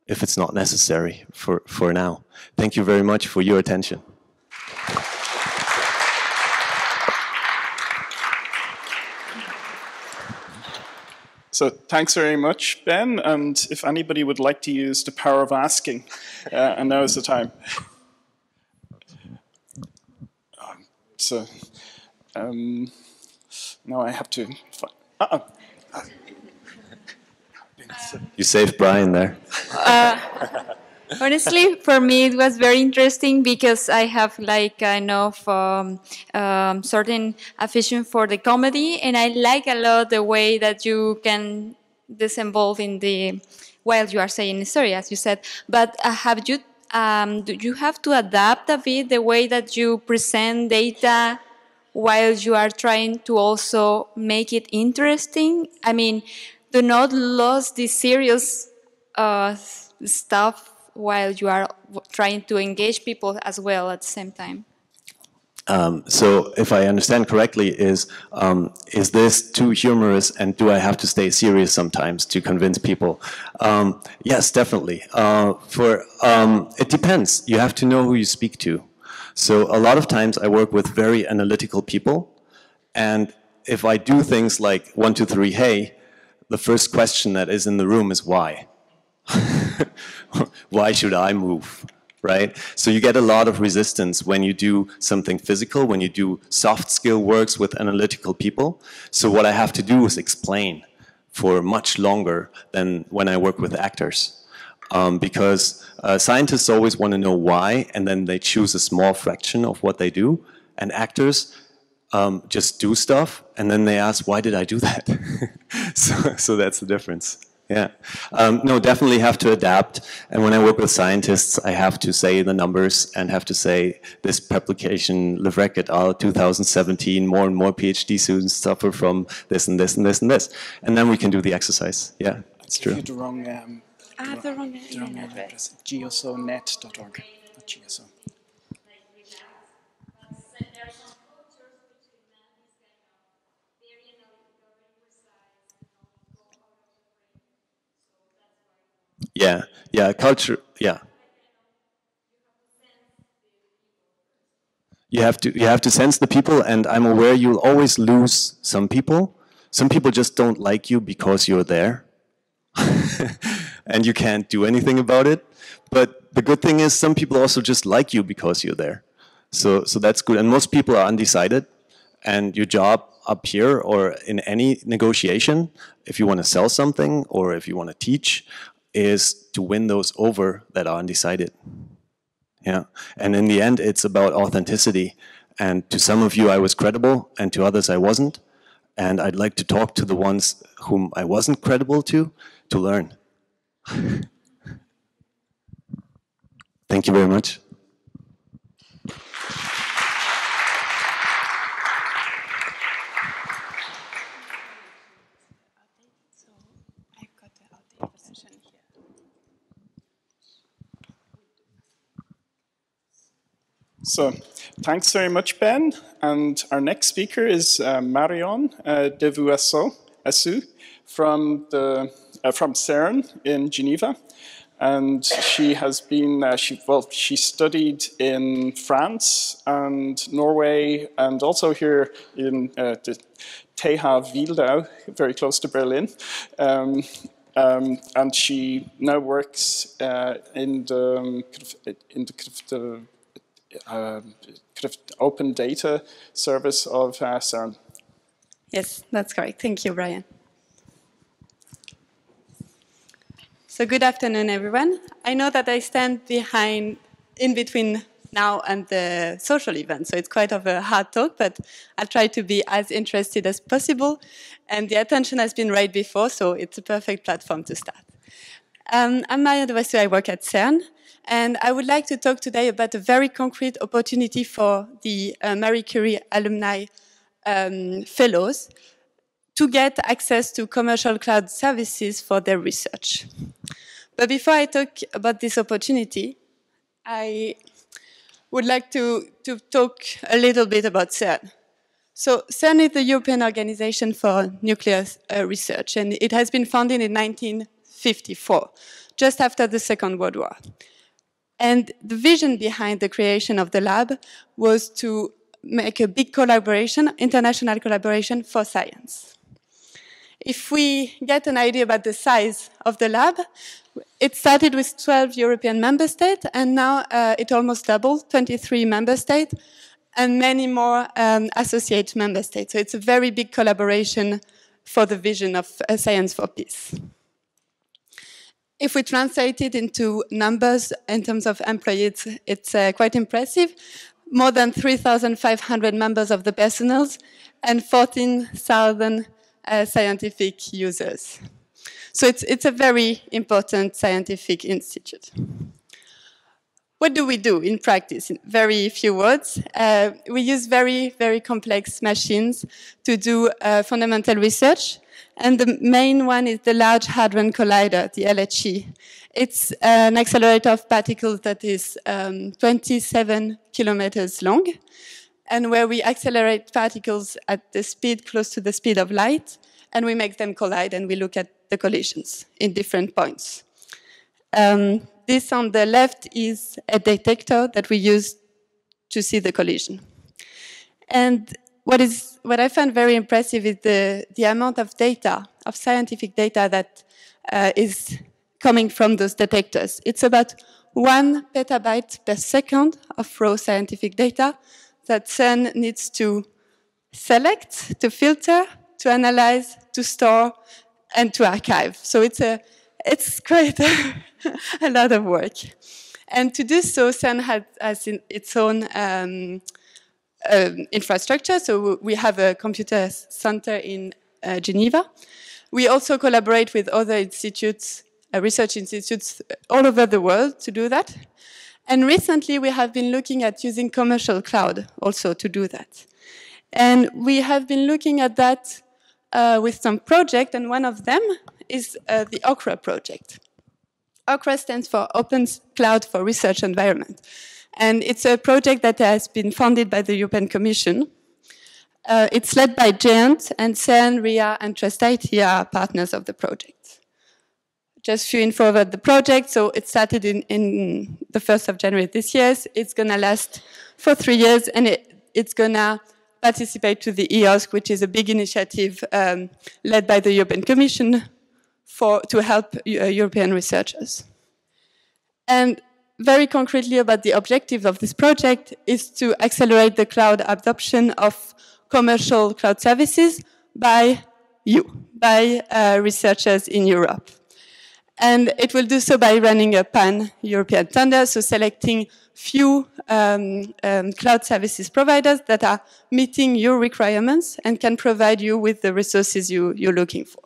Speaker 5: if it's not necessary for now. Thank you very much for your attention.
Speaker 1: So thanks very much, Ben. And if anybody would like to use the power of asking, and now is the time. So now I have to.
Speaker 5: You saved Brian there.
Speaker 6: Honestly, for me, it was very interesting because I have like kind of certain affection for the comedy, and I like a lot the way that you can disinvolve in the while you are saying the story, as you said. But have you do you have to adapt a bit the way that you present data while you are trying to also make it interesting? I mean, do not lose the serious stuff while you are trying to engage people as well at the same time.
Speaker 5: So if I understand correctly, is this too humorous, and do I have to stay serious sometimes to convince people? Yes, definitely. It depends. You have to know who you speak to. So a lot of times I work with very analytical people, and if I do things like 1, 2, 3, hey, the first question that is in the room is why? Why should I move? Right? So you get a lot of resistance when you do something physical, when you do soft skill works with analytical people. So what I have to do is explain for much longer than when I work with actors. Because scientists always want to know why, and then they choose a small fraction of what they do. And actors just do stuff, and then they ask, why did I do that? So that's the difference. Yeah. No, definitely have to adapt. And when I work with scientists, I have to say the numbers and have to say this publication, Levrek et al., 2017, more and more PhD students suffer from this and this and this and this. And then we can do the exercise. Yeah, it's true.
Speaker 1: The wrong address. geosonet.org, not geoso.
Speaker 5: Yeah, yeah, culture, yeah. You have to sense the people, and I'm aware you'll always lose some people. Some people just don't like you because you're there. And you can't do anything about it. But the good thing is some people also just like you because you're there. So that's good. And most people are undecided. And your job up here or in any negotiation, if you want to sell something or if you want to teach, is to win those over that are undecided. Yeah, and in the end, it's about authenticity. And to some of you, I was credible, and to others, I wasn't. And I'd like to talk to the ones whom I wasn't credible to learn. Thank you very much.
Speaker 1: So, thanks very much, Ben. And our next speaker is Marion Devuassu from CERN in Geneva. And she has been, she studied in France and Norway, and also here in the Teha-Wildau, very close to Berlin. And she now works in the open data service of CERN.
Speaker 7: Yes, that's correct. Thank you, Brian. So good afternoon, everyone. I know that I stand in between now and the social event, so it's quite of a hard talk, but I'll try to be as interested as possible. And the attention has been right before, so it's a perfect platform to start. I'm Maren Borkert, I work at CERN. And I would like to talk today about a very concrete opportunity for the Marie Curie alumni fellows to get access to commercial cloud services for their research. But before I talk about this opportunity, I would like to talk a little bit about CERN. So CERN is the European Organization for Nuclear Research, and it has been founded in 1954, just after the Second World War. And the vision behind the creation of the lab was to make a big collaboration, international collaboration for science. If we get an idea about the size of the lab, it started with 12 European member states, and now it almost doubled, 23 member states, and many more associate member states. So it's a very big collaboration for the vision of science for peace. If we translate it into numbers in terms of employees, it's quite impressive. More than 3,500 members of the personnel and 14,000 scientific users. So it's a very important scientific institute. What do we do in practice? In very few words, we use very, very complex machines to do fundamental research. And the main one is the Large Hadron Collider, the LHC. It's an accelerator of particles that is 27 kilometers long. and where we accelerate particles at the speed close to the speed of light, and we make them collide, and we look at the collisions in different points. This on the left is a detector that we use to see the collision. And what I found very impressive is the amount of data, of scientific data that is coming from those detectors. It's about 1 petabyte per second of raw scientific data that CERN needs to select, to filter, to analyze, to store, and to archive. So it's quite a lot of work. And to do so, CERN has its own infrastructure. So we have a computer center in Geneva. We also collaborate with other institutes, research institutes all over the world to do that. And recently we have been looking at using commercial cloud also to do that. And we have been looking at that with some projects, and one of them is the OCRA project. OCRA stands for Open Cloud for Research Environment. And it's a project that has been funded by the European Commission. It's led by GEANT, and CERN, RIA, and Trust IT are partners of the project. Just a few info about the project. So it started in the 1st of January this year. It's going to last for 3 years, and it's going to participate to the EOSC, which is a big initiative led by the European Commission to help European researchers. And very concretely about the objective of this project is to accelerate the cloud adoption of commercial cloud services by researchers in Europe. And it will do so by running a pan-European tender, so selecting few cloud services providers that are meeting your requirements and can provide you with the resources you're looking for.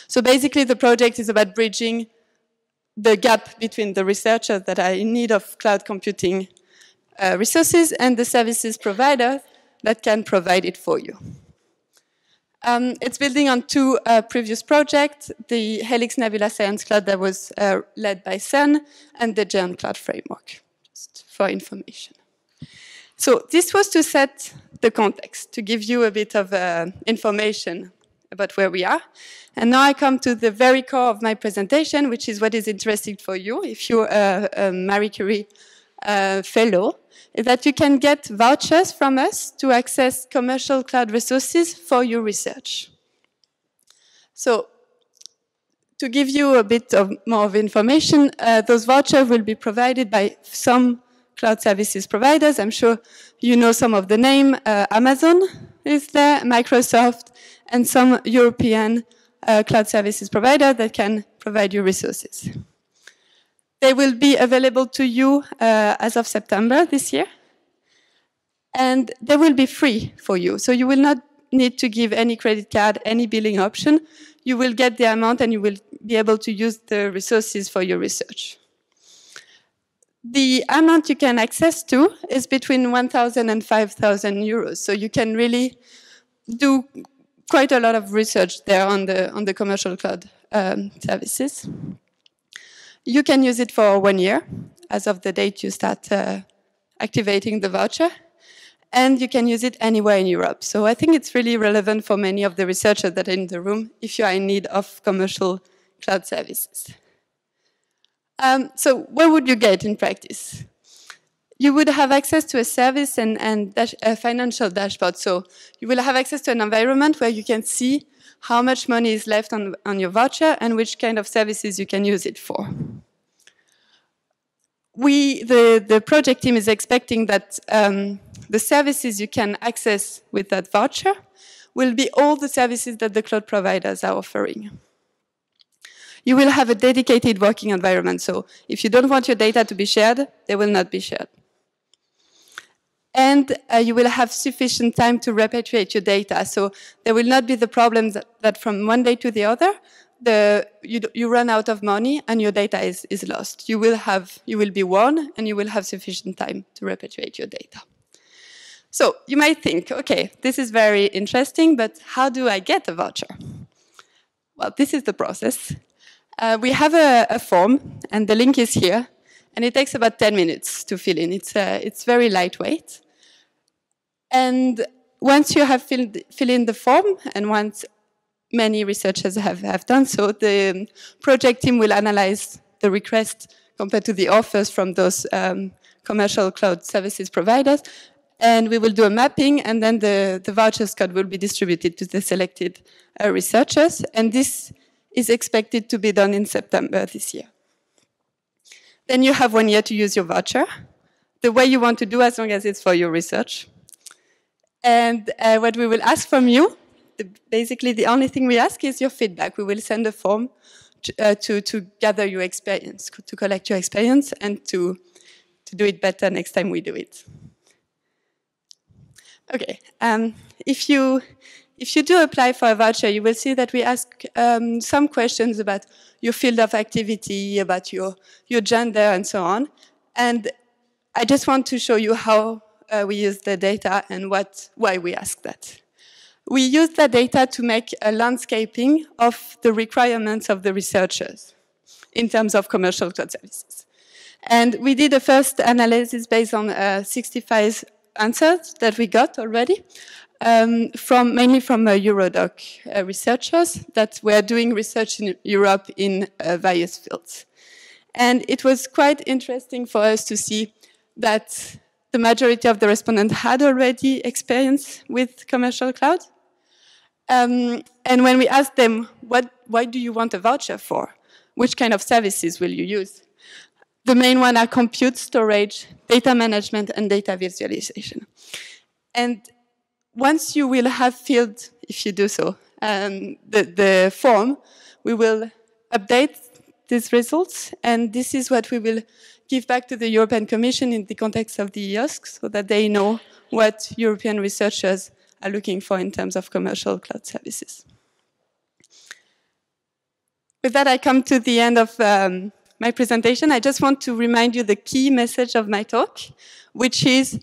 Speaker 7: So basically the project is about bridging the gap between the researchers that are in need of cloud computing resources and the services providers that can provide it for you. It's building on 2 previous projects, the Helix Nebula Science Cloud that was led by CERN, and the GEANT Cloud Framework, just for information. So this was to set the context, to give you a bit of information about where we are. And now I come to the very core of my presentation, which is what is interesting for you if you're a Marie Curie fellow, is that you can get vouchers from us to access commercial cloud resources for your research. So to give you a bit more of information, those vouchers will be provided by some cloud services providers. I'm sure you know some of the name. Amazon is there, Microsoft, and some European cloud services provider that can provide you resources. They will be available to you as of September this year. And they will be free for you. So you will not need to give any credit card, any billing option. You will get the amount and you will be able to use the resources for your research. The amount you can access to is between 1,000 and 5,000 euros. So you can really do quite a lot of research there on the commercial cloud services. You can use it for 1 year, as of the date you start activating the voucher. And you can use it anywhere in Europe. So I think it's really relevant for many of the researchers that are in the room if you are in need of commercial cloud services. So what would you get in practice? You would have access to a service and a financial dashboard. So you will have access to an environment where you can see how much money is left on your voucher and which kind of services you can use it for. The project team is expecting that the services you can access with that voucher will be all the services that the cloud providers are offering. You will have a dedicated working environment. So if you don't want your data to be shared, they will not be shared. And you will have sufficient time to repatriate your data. So there will not be the problem that from one day to the other, you run out of money and your data is lost. You will be warned and you will have sufficient time to repatriate your data. So you might think, okay, this is very interesting, but how do I get a voucher? Well, this is the process. We have a form, and the link is here, and it takes about 10 minutes to fill in. It's very lightweight. And once you have filled in the form, and once many researchers have done so, the project team will analyze the request compared to the offers from those commercial cloud services providers, and we will do a mapping, and then the vouchers code will be distributed to the selected researchers, and this is expected to be done in September this year. Then you have 1 year to use your voucher, the way you want to do, as long as it's for your research. And what we will ask from you, basically the only thing we ask is your feedback. We will send a form to gather your experience, to collect your experience, and to do it better next time we do it. Okay, if you do apply for a voucher, you will see that we ask some questions about your field of activity, about your gender, and so on. And I just want to show you how we use the data and why we ask that. We use the data to make a landscaping of the requirements of the researchers in terms of commercial cloud services. And we did a first analysis based on 65 answers that we got already, mainly from Eurodoc researchers that were doing research in Europe in various fields. And it was quite interesting for us to see that the majority of the respondents had already experience with commercial cloud. And when we asked them, why do you want a voucher for? Which kind of services will you use? The main one are compute, storage, data management, and data visualization. And once you will have filled, if you do so, the form, we will update these results, and this is what we will give back to the European Commission in the context of the EOSC, so that they know what European researchers are looking for in terms of commercial cloud services. With that, I come to the end of my presentation. I just want to remind you the key message of my talk, which is,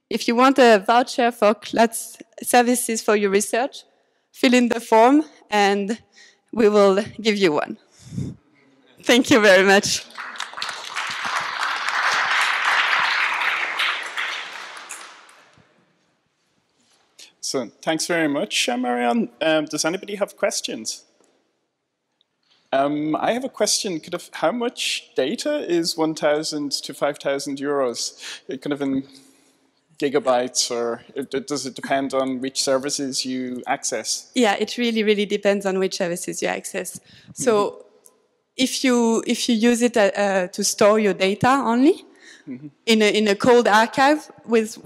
Speaker 7: if you want a voucher for cloud services for your research, fill in the form and we will give you one. Thank you very much.
Speaker 1: So thanks very much, Marianne. Does anybody have questions? I have a question. Kind of, how much data is 1,000 to 5,000 euros? Kind of in gigabytes, or does it depend on which services you access?
Speaker 7: Yeah, it really, really depends on which services you access. So if you use it to store your data only, in a cold archive with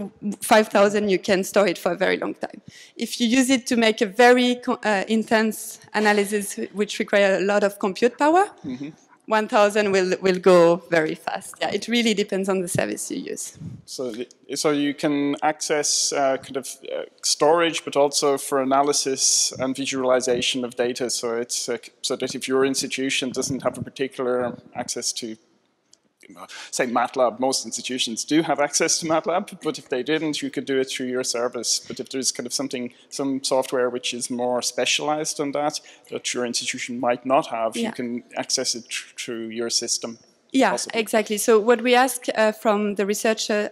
Speaker 7: 5,000, you can store it for a very long time. If you use it to make a very intense analysis, which requires a lot of compute power, 1,000 will go very fast. Yeah, it really depends on the service you use.
Speaker 1: So you can access kind of storage, but also for analysis and visualization of data. So it's so that if your institution doesn't have a particular access to, say, MATLAB, most institutions do have access to MATLAB, but if they didn't, you could do it through your service. But if there's kind of some software which is more specialized on that your institution might not have, you can access it through your system.
Speaker 7: Yeah,
Speaker 1: possibly.
Speaker 7: exactly. So what we ask from the researcher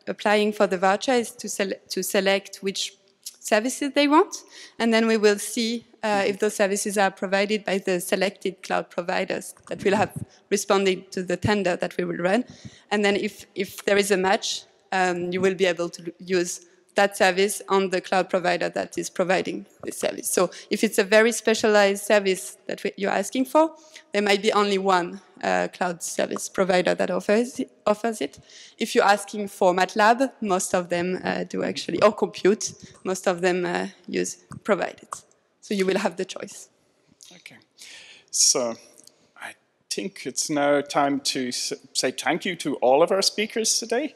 Speaker 7: applying for the voucher is to select which services they want, and then we will see if those services are provided by the selected cloud providers that will have responded to the tender that we will run. And then if there is a match, you will be able to use that service on the cloud provider that is providing the service. So if it's a very specialized service that you're asking for, there might be only one cloud service provider that offers it. If you're asking for MATLAB, most of them do actually, or compute, most of them provide it. So you will have the choice.
Speaker 1: Okay. So I think it's now time to say thank you to all of our speakers today.